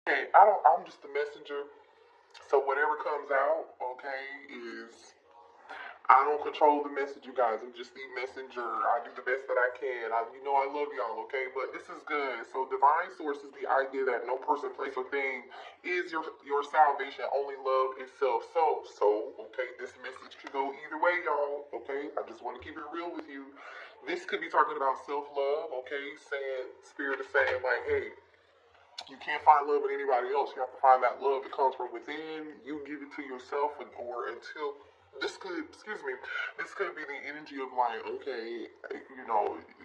Hey, I'm just the messenger. So whatever comes out, okay, is I don't control the message, you guys. I'm just the messenger. I do the best that I can. I love y'all, okay? But this is good. So divine source is the idea that no person, place, or thing is your salvation. Only love itself. Okay, this message could go either way, y'all. Okay, I just want to keep it real with you. This could be talking about self love. Okay, saying spirit is saying like, hey, you can't find love in anybody else. You have to find that love that comes from within. You give it to yourself, or until excuse me, this could be the energy of like, okay,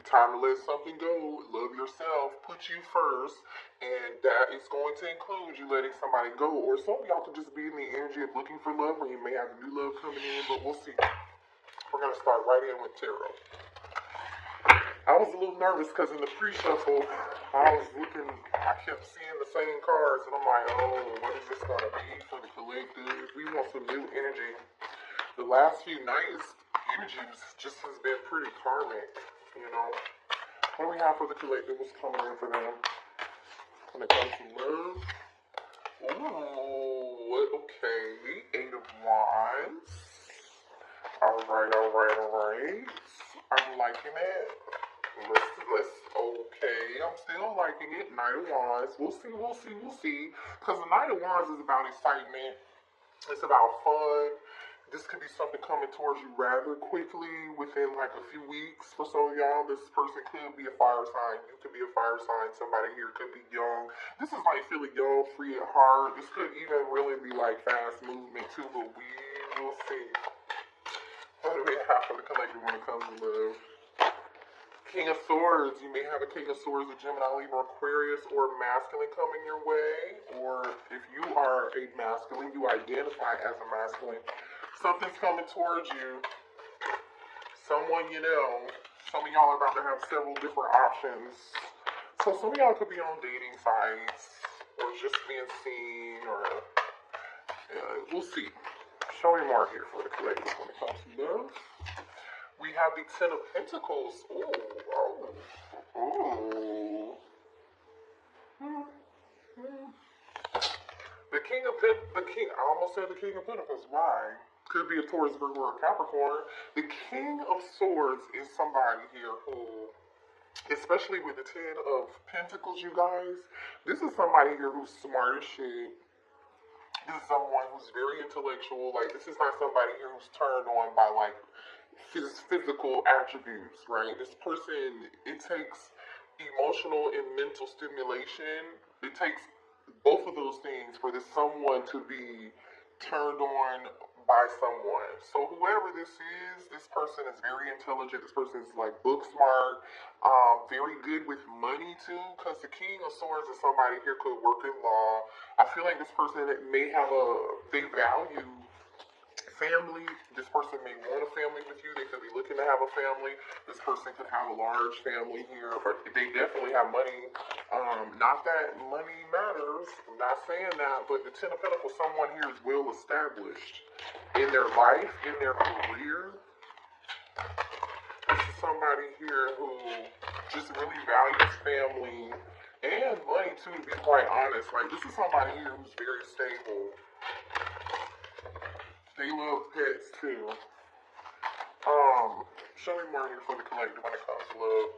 time to let something go. Love yourself. Put you first, and that is going to include you letting somebody go. Or some of y'all could just be in the energy of looking for love, where you may have new love coming in. But we'll see. We're gonna start right in with tarot. I was a little nervous because in the pre-shuffle, I kept seeing the same cards, and I'm like, oh, what is this going to be for the collective? We want some new energy. The last few nights, energies just has been pretty karmic, you know. What do we have for the collective? What's coming in for them when it comes to love? Ooh, okay. Eight of Wands. All right. I'm liking it. Okay. I'm still liking it. Knight of Wands. We'll see. Because the Knight of Wands is about excitement. It's about fun. This could be something coming towards you rather quickly within like a few weeks for some of y'all. This person could be a fire sign. You could be a fire sign. Somebody here could be young. This is like feeling young, free at heart. This could even really be like fast movement too, but we will see. What do we have for the collective when it comes to love? King of Swords. You may have a King of Swords, a Gemini, Libra, Aquarius, or masculine coming your way. Or if you are a masculine, you identify as a masculine. Something's coming towards you. Someone, some of y'all are about to have several different options. So some of y'all could be on dating sites, or just being seen, or we'll see. Show me more here for the collective when it comes to love. We have the Ten of Pentacles. Ooh. I almost said the King of Pentacles. Why? Could be a Taurus, Virgo, or a Capricorn. The King of Swords is somebody here who, especially with the Ten of Pentacles, you guys, this is somebody here who's smart as shit. This is someone who's very intellectual. Like, this is not somebody here who's turned on by, like, his physical attributes, right? This person, it takes emotional and mental stimulation. It takes both of those things for this someone to be turned on by someone. So whoever this is, this person is very intelligent. This person is like book smart, very good with money too. Because the King of Swords is somebody here could work in law. I feel like this person may have they value family. This person may want a family with you. They could be looking to have a family. This person could have a large family here, but they definitely have money. Not that money matters. I'm not saying that, but the Ten of Pentacles, someone here is well established in their life, in their career. This is somebody here who just really values family and money too, to be quite honest. Like, this is somebody here who's very stable. They love pets too. Show me more here for the collective when it comes to love.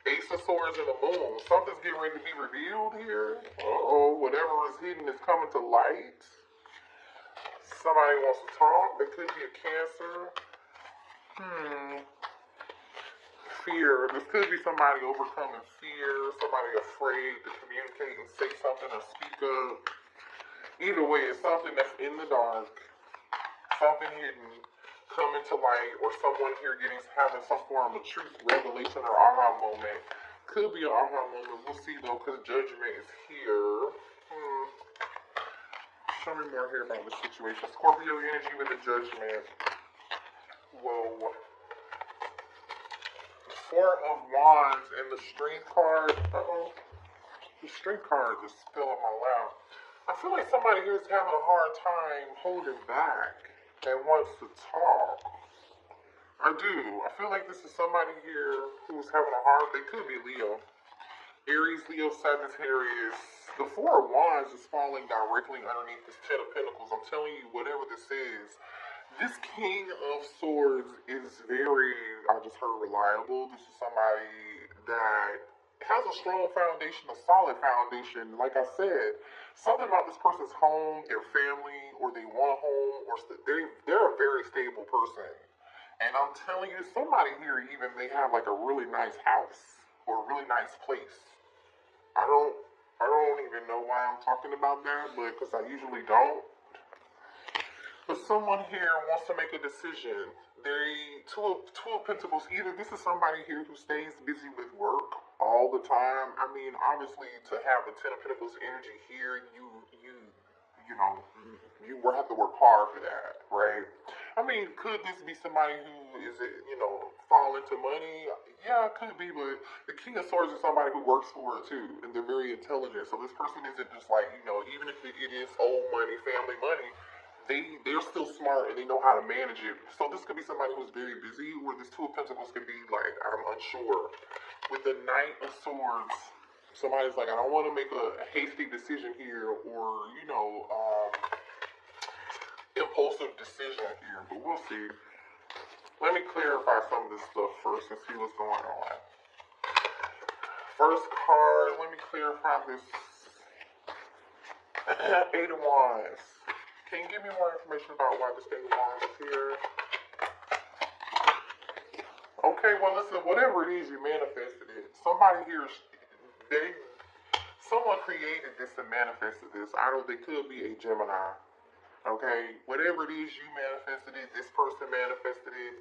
Ace of Swords and the Moon. Something's getting ready to be revealed here. Whatever is hidden is coming to light. Somebody wants to talk. There could be a Cancer. Fear. This could be somebody overcoming fear. Somebody afraid to communicate and say something or speak up. Either way, it's something that's in the dark. Something hidden coming to light, or someone here having some form of truth revelation or aha moment. Could be an aha moment. We'll see though, because judgment is here. Show me more here about the situation. Scorpio energy with the judgment. Whoa. Four of Wands and the Strength card. The Strength card just fell on my lap. I feel like somebody here is having a hard time holding back and wants to talk. I do. I feel like this is somebody here who's having a hard. They could be Leo. Aries, Leo, Sagittarius. The Four of Wands is falling directly underneath this Ten of Pentacles. I'm telling you, whatever this is, this King of Swords is very, I just heard, reliable. This is somebody that has a strong foundation, a solid foundation. Like I said, something about this person's home, their family, or they want a home, or they're a very stable person. And I'm telling you, somebody here even may have like a really nice house or a really nice place. I don't even know why I'm talking about that, but because I usually don't. But someone here wants to make a decision. Two of Pentacles. Either this is somebody here who stays busy with work all the time. I mean, obviously, to have the Ten of Pentacles energy here, you know, you will have to work hard for that, right? I mean, could this be somebody who is, fall into money? Yeah, it could be, but the King of Swords is somebody who works for it too, and they're very intelligent. So this person isn't just like, even if it is old money, family money, they're still smart and they know how to manage it. So this could be somebody who's very busy, or this Two of Pentacles could be like, I'm unsure. With the Knight of Swords, somebody's like, I don't want to make a hasty decision here, or, impulsive decision here, but we'll see. Let me clarify some of this stuff first and see what's going on. First card, let me clarify this. Eight of Wands. Can you give me more information about why this Eight of Wands is here? Okay, well listen, whatever it is, you manifested it. Somebody here, someone created this and manifested this. They could be a Gemini. Okay, whatever it is, you manifested it, this person manifested it.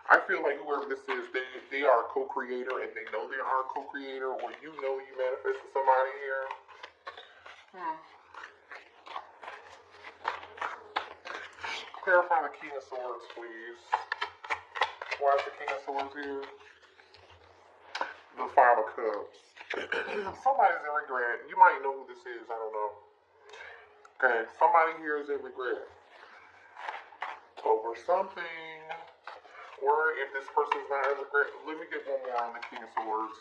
I feel like whoever this is, they are a co-creator, and they know they are a co-creator, or you manifested somebody here. Clarify the King of Swords, please. Why is the King of Swords here? The Five of Cups. Somebody's in regret. You might know who this is, I don't know. Okay, somebody here is in regret over something, or if this person's not in regret, let me get one more on the King of Swords.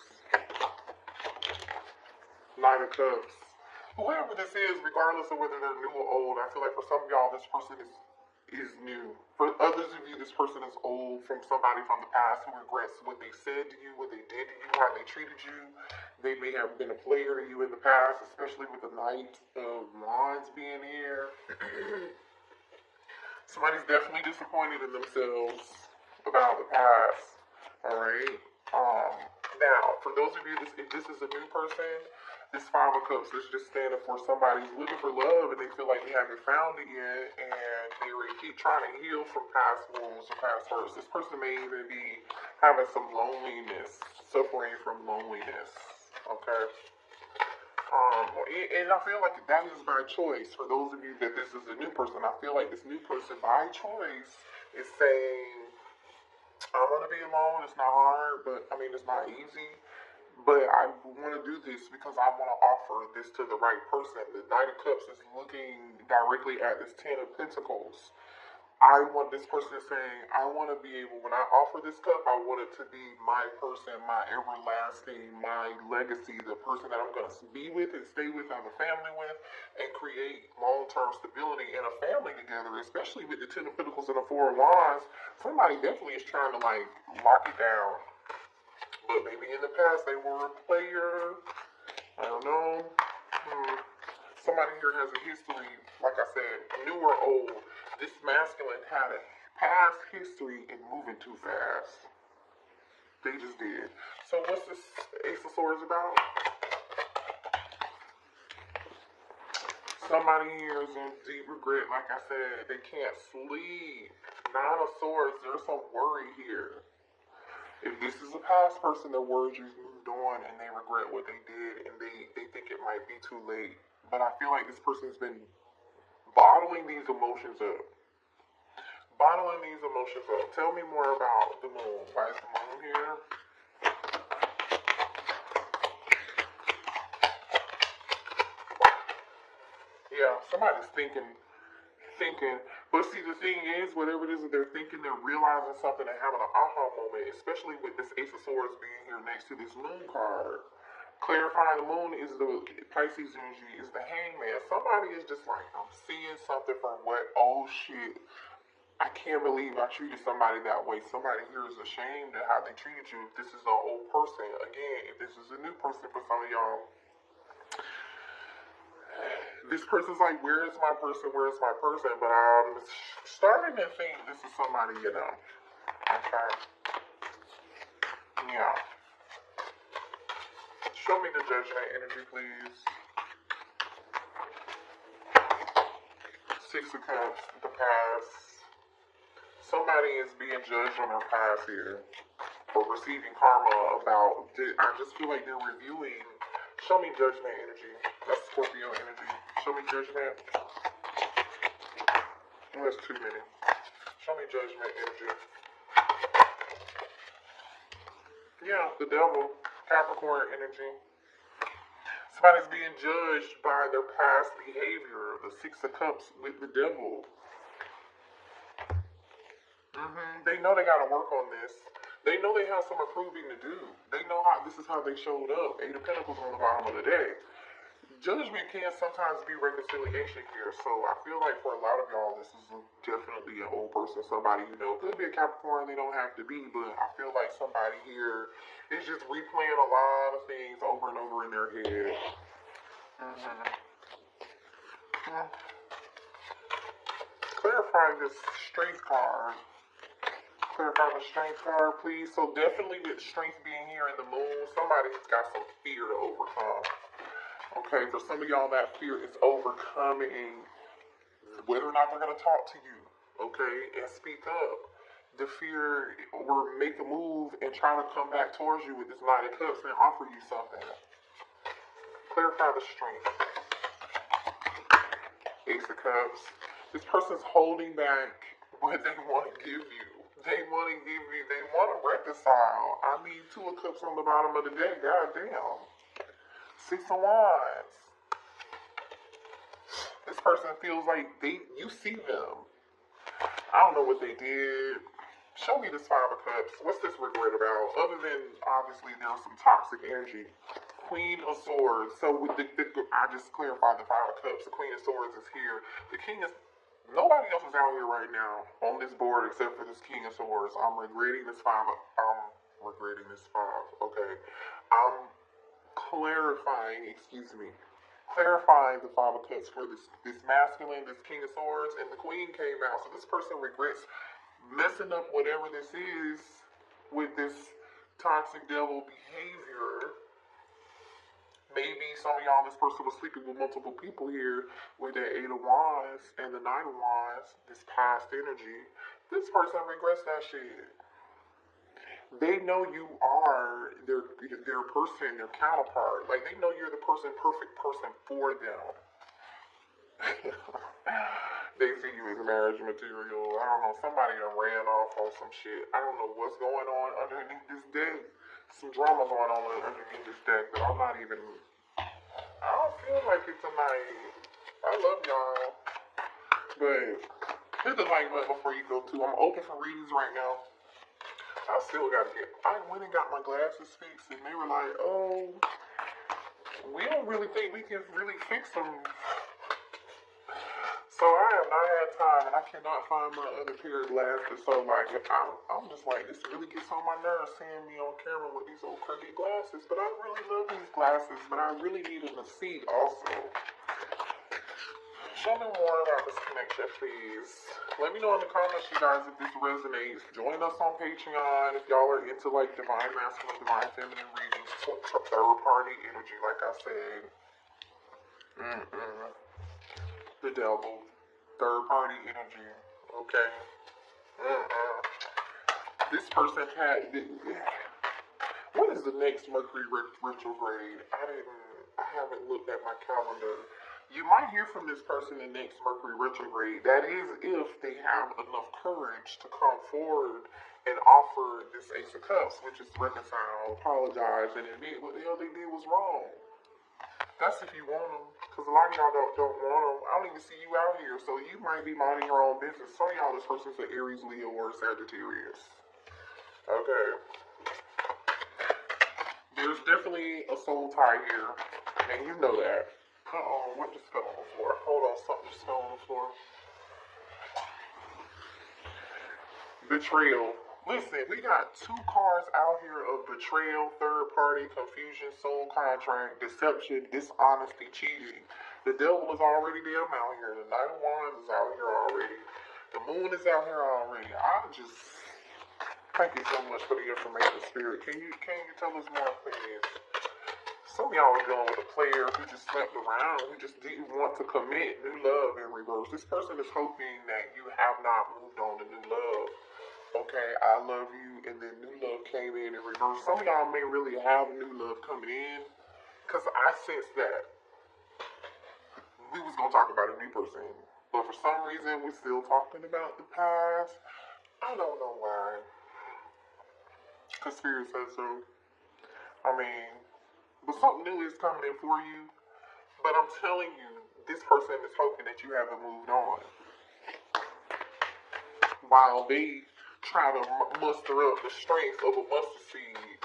Nine of Cups. Whoever this is, regardless of whether they're new or old, I feel like for some of y'all, this person is new. For others of you, this person is old, from somebody from the past who regrets what they said to you, what they did to you, how they treated you. They may have been a player to you in the past, especially with the Knight of Wands being here. Somebody's definitely disappointed in themselves about the past. Alright? Now, for those of you, if this is a new person, this Five of Cups is just standing for somebody who's looking for love and they feel like they haven't found it yet, and they keep trying to heal from past wounds or past hurts. This person may even be having some loneliness, suffering from loneliness. Okay? And I feel like that is by choice. For those of you that this is a new person, I feel like this new person by choice is saying, I'm going to be alone. It's not hard, but it's not easy. But I want to do this because I want to offer this to the right person. The Knight of Cups is looking directly at this Ten of Pentacles. This person is saying, I want to be able, when I offer this cup, I want it to be my person, my everlasting, my legacy, the person that I'm going to be with and stay with, have a family with, and create long-term stability and a family together, especially with the Ten of Pentacles and the Four of Wands. Somebody definitely is trying to, lock it down. But maybe in the past they were a player. I don't know. Somebody here has a history, like I said, new or old. This masculine had a past history in moving too fast. They just did. So what's this Ace of Swords about? Somebody here is in deep regret, like I said. They can't sleep. Nine of Swords, there's some worry here. If this is a past person, their words just moved on and they regret what they did and they think it might be too late. But I feel like this person's been bottling these emotions up. Tell me more about the moon. Why is the moon here? Yeah, somebody's thinking thinking. But see, the thing is, whatever it is that they're thinking, they're realizing something and having an aha moment, especially with this Ace of Swords being here next to this moon card. Clarifying the moon is the Pisces energy, is the hangman. Somebody is just like, I'm seeing something from what, oh shit, I can't believe I treated somebody that way. Somebody here is ashamed at how they treated you. If this is an old person, again, if this is a new person for some of y'all, this person's like, where is my person? Where is my person? But I'm starting to think this is somebody you know. Okay. Yeah. Show me the judgment energy, please. Six of Cups, the past. Somebody is being judged on their past here for receiving karma about, I just feel like they're reviewing. Show me judgment energy. That's Scorpio energy. Show me judgment. Oh, that's too many. Show me judgment energy. Yeah, the devil. Capricorn energy. Somebody's being judged by their past behavior. The Six of Cups with the devil. They know they gotta work on this. They know they have some improving to do. They know how this is how they showed up. Eight of Pentacles on the bottom of the deck. Judgment can sometimes be reconciliation here. So I feel like for a lot of y'all, this is definitely an old person, somebody you know. Could be a Capricorn, they don't have to be, but I feel like somebody here is just replaying a lot of things over and over in their head. Clarifying this strength card. Clarify the strength card, please. So definitely with strength being here in the moon, somebody's got some fear to overcome. Okay, for some of y'all, that fear is overcoming whether or not they're going to talk to you, okay, and speak up. The fear or make a move and try to come back towards you with this Knight of Cups and offer you something. Clarify the strength. Ace of Cups. This person's holding back what they want to give you. They want to reconcile. I need Two of Cups on the bottom of the deck. Goddamn. Six of Wands. This person feels like you see them. I don't know what they did. Show me this Five of Cups. What's this regret about? Other than, obviously, there's some toxic energy. Queen of Swords. So, with I just clarified the Five of Cups. The Queen of Swords is here. The King is... Nobody else is out here right now on this board except for this King of Swords. I'm regretting this five. Okay. I'm clarifying the Five of Cups for this masculine, this King of Swords, and the Queen came out. So this person regrets messing up whatever this is with this toxic devil behavior. Maybe some of y'all, this person was sleeping with multiple people here with the Eight of Wands and the Nine of Wands, this past energy. This person regrets that shit. They know you are their person, their counterpart. Like, they know you're the perfect person for them. They see you as marriage material. I don't know, somebody done ran off on some shit. I don't know what's going on underneath this deck. Some drama going on underneath this deck that I'm not even... I don't feel like it tonight. I love y'all. But hit the like button before you go too. I'm open for readings right now. I still gotta I went and got my glasses fixed and they were like, oh, we don't really think we can really fix them. So I have not had time and I cannot find my other pair of glasses. So like, I'm just like, this really gets on my nerves seeing me on camera with these old crooked glasses. But I really love these glasses, but I really need them to see also. Show me more about this connection, please. Let me know in the comments, you guys, if this resonates. Join us on Patreon if y'all are into like divine masculine, divine feminine readings, third party energy, like I said. The devil. Third party energy. Okay. This person had... What is the next Mercury retrograde? I haven't looked at my calendar. You might hear from this person in next Mercury retrograde. That is if they have enough courage to come forward and offer this Ace of Cups, which is reconcile, apologize, and admit what the hell they did was wrong. That's if you want them. Because a lot of y'all don't want them. I don't even see you out here. So you might be minding your own business. Some of y'all, this person's an Aries, Leo, or Sagittarius. Okay. There's definitely a soul tie here. And you know that. Uh-oh, what just fell on the floor? Hold on, something just fell on the floor. Betrayal. Listen, we got two cards out here of betrayal, third party, confusion, soul contract, deception, dishonesty, cheating. The devil is already damn out here. The Knight of Wands is out here already. The moon is out here already. Thank you so much for the information, Spirit. Can you tell us more, please? Some of y'all are dealing with a player who just slept around, who just didn't want to commit new love in reverse. This person is hoping that you have not moved on to new love. Okay, I love you, and then new love came in reverse. Some of y'all may really have new love coming in, because I sense that we was going to talk about a new person, but for some reason, we're still talking about the past. I don't know why, because Spirit says so. I mean, but something new is coming in for you, but I'm telling you, this person is hoping that you haven't moved on, while they try to muster up the strength of a mustard seed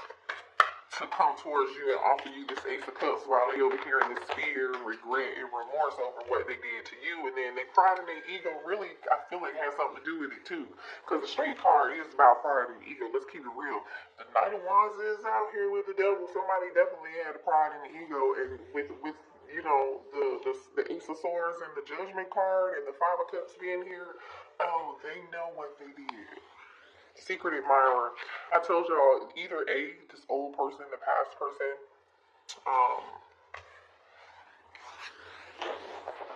to come towards you and offer you this Ace of Cups while they over here in this fear, regret, and remorse over what they did to you. And then they pride in their ego really, I feel like, has something to do with it too. Because the Strength card is about pride and ego. Let's keep it real. The Knight of Wands is out here with the devil. Somebody definitely had a pride in the ego. And with you know, the Ace of Swords and the Judgment card and the Five of Cups being here, oh, they know what they did. Secret admirer. I told y'all, either this old person, the past person,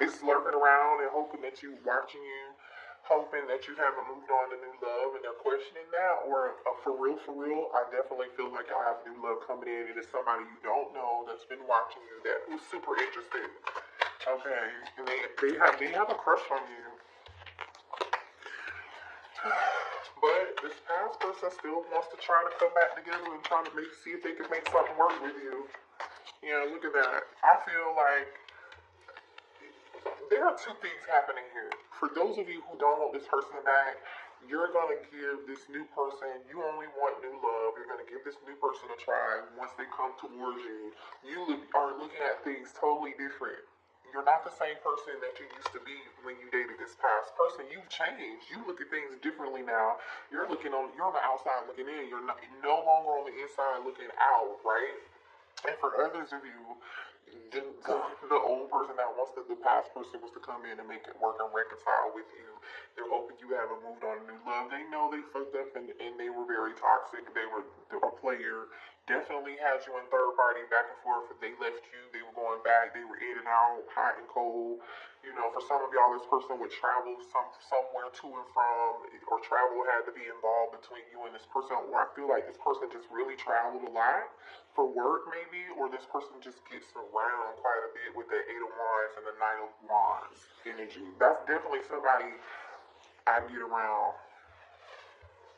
is lurking around and hoping that you, watching you, hoping that you haven't moved on to new love, and they're questioning that, or for real, I definitely feel like I have new love coming in, and it's somebody you don't know that's been watching you, that who's super interested. Okay, and they have a crush on you. But this past person still wants to try to come back together and try to see if they can make something work with you. Yeah, look at that. I feel like there are two things happening here. For those of you who don't want this person back, you're going to give this new person, you only want new love, you're going to give this new person a try. Once they come towards you, you are looking at things totally different. You're not the same person that you used to be when you dated this past person. You've changed. You look at things differently now. You're on the outside looking in. You're no longer on the inside looking out, right? And for others of you, the old person that wants the past person was to come in and make it work and reconcile with you. They're hoping you haven't moved on to new love. They know they fucked up and they were very toxic. They were a player. Definitely had you in third party back and forth. They left you. They were going back. They were in and out, hot and cold. You know, for some of y'all, this person would travel somewhere to and from, or travel had to be involved between you and this person. Or I feel like this person just really traveled a lot for work, maybe, or this person just gets around quite a bit with the Eight of Wands and the Nine of Wands energy. That's definitely somebody I get around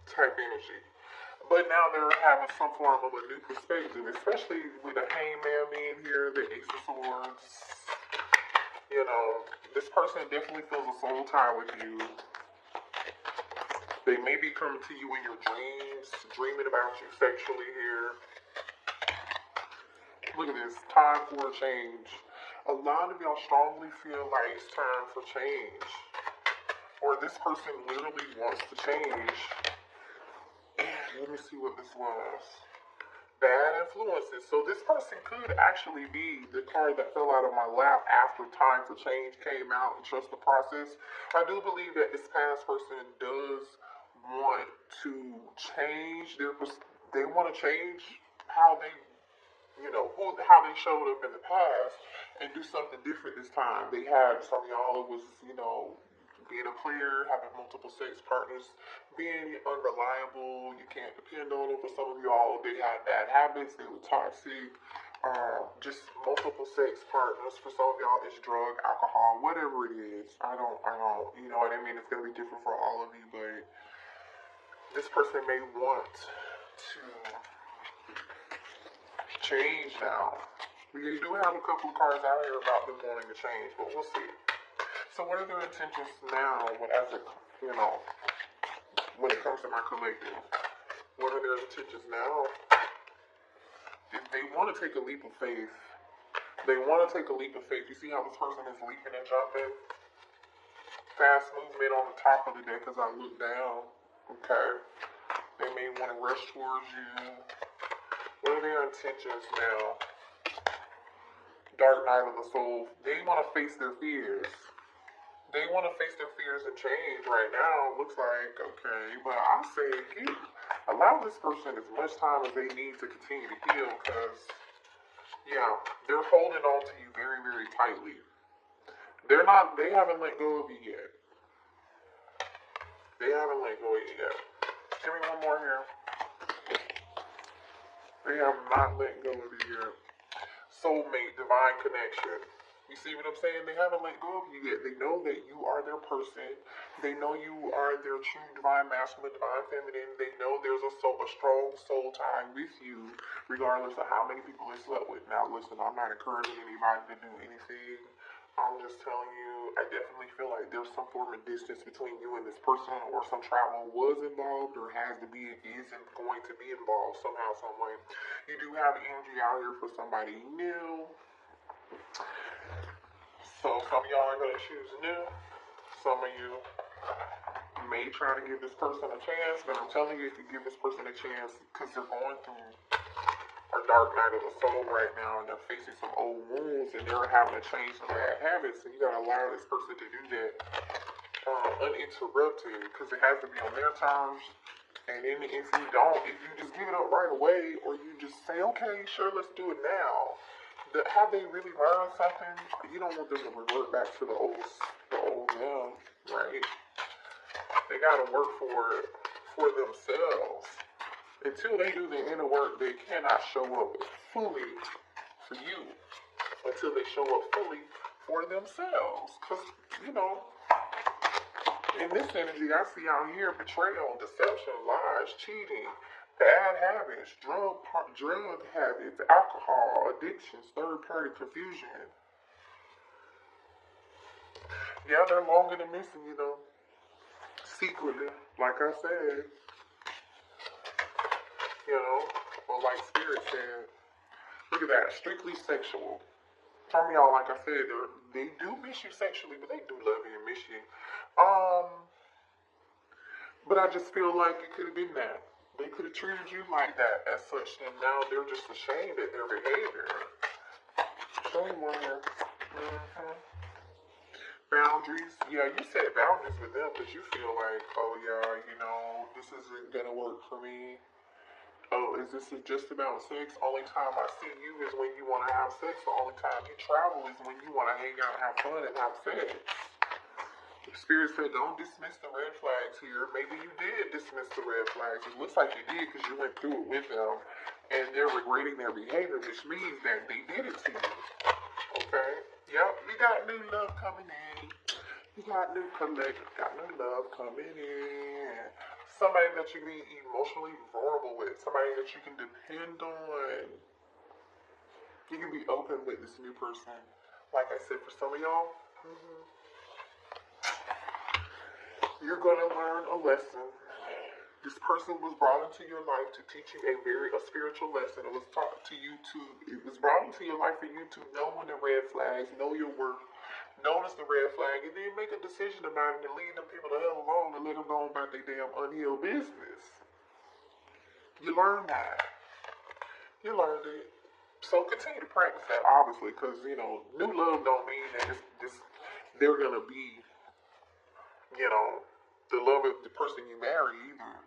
type energy. But now they're having some form of a new perspective, especially with the Hangman being here, the Ace of Swords. You know, this person definitely feels a soul tie with you. They may be coming to you in your dreams, dreaming about you sexually here. Look at this, time for a change. A lot of y'all strongly feel like it's time for change. Or this person literally wants to change. Let me see what this was. Bad influences. So this person could actually be the card that fell out of my lap after time for change came out and trust the process. I do believe that this past person does want to change they want to change how they, how they showed up in the past and do something different this time. They had some of y'all was, being a player, having multiple sex partners, being unreliable, you can't depend on them. For some of y'all, they had bad habits, they were toxic, just multiple sex partners. For some of y'all, it's drug, alcohol, whatever it is. I don't, you know what I mean? It's going to be different for all of you, but this person may want to change now. We do have a couple of cards out here about them wanting to change, but we'll see. So what are their intentions now when it comes to my collective? What are their intentions now? If they want to take a leap of faith, You see how this person is leaping and jumping? Fast movement on the top of the deck as I look down. Okay. They may want to rush towards you. What are their intentions now? Dark night of the soul. They want to face their fears. They want to face their fears and change right now. Looks like, okay. But I say, allow this person as much time as they need to continue to heal, because, yeah, they're holding on to you very, very tightly. They haven't let go of you yet. They haven't let go of you yet. Give me one more here. They have not let go of you yet. Soulmate, divine connection. You see what I'm saying? They haven't let go of you yet. They know that you are their person. They know you are their true divine masculine, divine feminine. They know there's a strong soul tie with you, regardless of how many people they slept with. Now, listen, I'm not encouraging anybody to do anything. I'm just telling you, I definitely feel like there's some form of distance between you and this person, or some travel was involved, or isn't going to be involved somehow, some way. You do have energy out here for somebody new. So some of y'all are going to choose new. Some of you may try to give this person a chance, but I'm telling you, if you give this person a chance, because they're going through a dark night of the soul right now, and they're facing some old wounds, and they're having to change some bad habits, and you got to allow this person to do that uninterrupted, because it has to be on their terms. And then if you just give it up right away, or you just say, okay, sure, let's do it now, have they really learned something? You don't want them to revert back to the old them, right? They got to work for themselves. Until they do the inner work, they cannot show up fully for you. Until they show up fully for themselves. Because, in this energy, I see out here betrayal, deception, lies, cheating, bad habits, drug habits, alcohol, addictions, third-party confusion. Yeah, they're longing and missing, secretly, like I said. Or like Spirit said, look at that, strictly sexual. Some of y'all, like I said, they do miss you sexually, but they do love you and miss you. But I just feel like it could have been that. They could have treated you like that as such, and now they're just ashamed at their behavior. Show me one here. Boundaries. Yeah, you set boundaries with them because you feel like, oh yeah, this isn't going to work for me. Oh, is this just about sex? Only time I see you is when you want to have sex. The only time you travel is when you want to hang out and have fun and have sex. The Spirit said, don't dismiss the red flags here. Maybe you did dismiss the red flags. It looks like you did because you went through it with them. And they're regretting their behavior, which means that they did it to you. Okay? Yep, you got new love coming in. You got new love coming in. Somebody that you can be emotionally vulnerable with. Somebody that you can depend on. You can be open with this new person. Like I said, for some of y'all, you're going to learn a lesson. This person was brought into your life to teach you a spiritual lesson. It was taught to you it was brought into your life for you to know when the red flags, know your worth, notice the red flag, and then make a decision about it and leave them people the hell alone and let them go about their damn unhealed business. You learned that. You learned it. So continue to practice that, obviously, because, new love don't mean that they're going to be, the love of the person you marry either.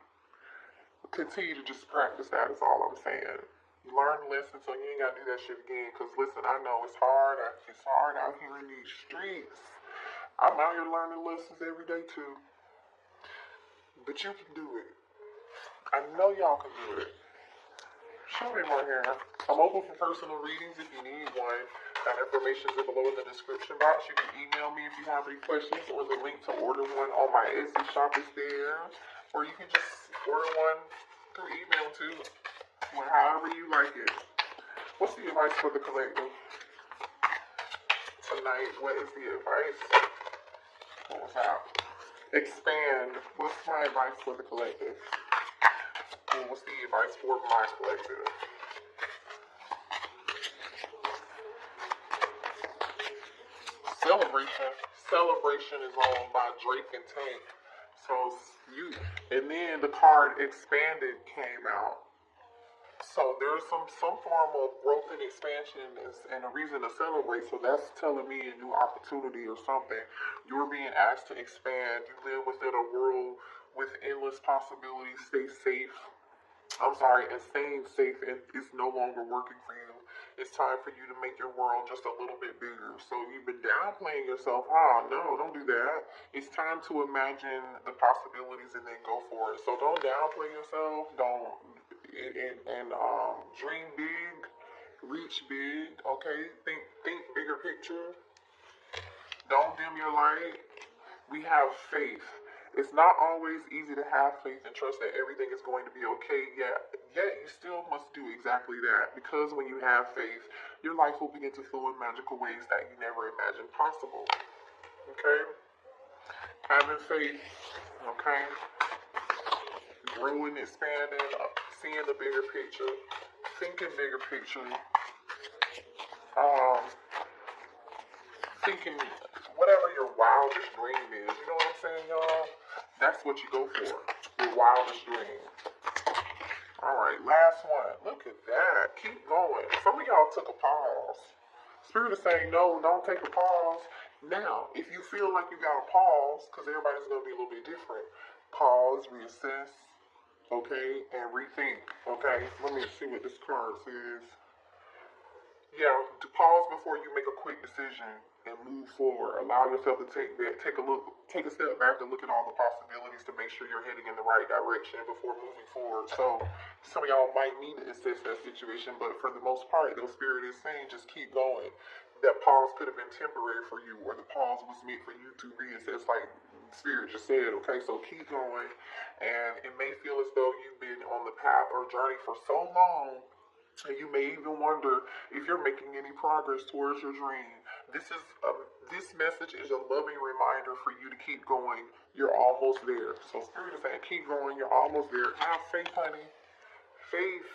Continue to just practice that is all I'm saying. You learn the lesson so you ain't got to do that shit again. Because listen, I know it's hard. It's hard out here in these streets. I'm out here learning lessons every day too. But you can do it. I know y'all can do it. Show me more here. I'm open for personal readings if you need one. That information is below in the description box. You can email me if you have any questions, or the link to order one on my Etsy shop is there. Or you can just order one through email too. However you like it. What's the advice for the collective tonight? What is the advice? What was that? Expand. What's my advice for the collective? What's the advice for my collective? Celebration. Celebration is on by Drake and Tank. So and then the card Expanded came out. So there's some form of growth and expansion and a reason to celebrate. So that's telling me a new opportunity or something. You're being asked to expand. You live within a world with endless possibilities. Stay safe. And staying safe is no longer working for you. It's time for you to make your world just a little bit bigger. So you've been downplaying yourself. Oh, no, don't do that. It's time to imagine the possibilities and then go for it. So don't downplay yourself. Don't, dream big, reach big, okay? Think bigger picture. Don't dim your light. We have faith. It's not always easy to have faith and trust that everything is going to be okay, yet you still must do exactly that. Because when you have faith, your life will begin to flow in magical ways that you never imagined possible. Okay? Having faith, okay? Growing, expanding, seeing the bigger picture, thinking bigger picture, thinking whatever your wildest dream is, you know what I'm saying, y'all? That's what you go for, your wildest dream. Alright, last one. Look at that. Keep going. Some of y'all took a pause. Spirit is saying, no, don't take a pause. Now, if you feel like you got to pause, because everybody's going to be a little bit different, pause, reassess, okay, and rethink, okay? Let me see what this card says. Yeah, to pause before you make a quick decision and move forward. Allow yourself to take a step back and look at all the possibilities to make sure you're heading in the right direction before moving forward. So some of y'all might need to assess that situation, but for the most part, the Spirit is saying just keep going. That pause could have been temporary for you, or the pause was meant for you to reassess, like Spirit just said, okay? So keep going, and it may feel as though you've been on the path or journey for so long. And you may even wonder if you're making any progress towards your dream. This message is a loving reminder for you to keep going. You're almost there. So Spirit is saying, keep going. You're almost there. Have faith, honey. Faith.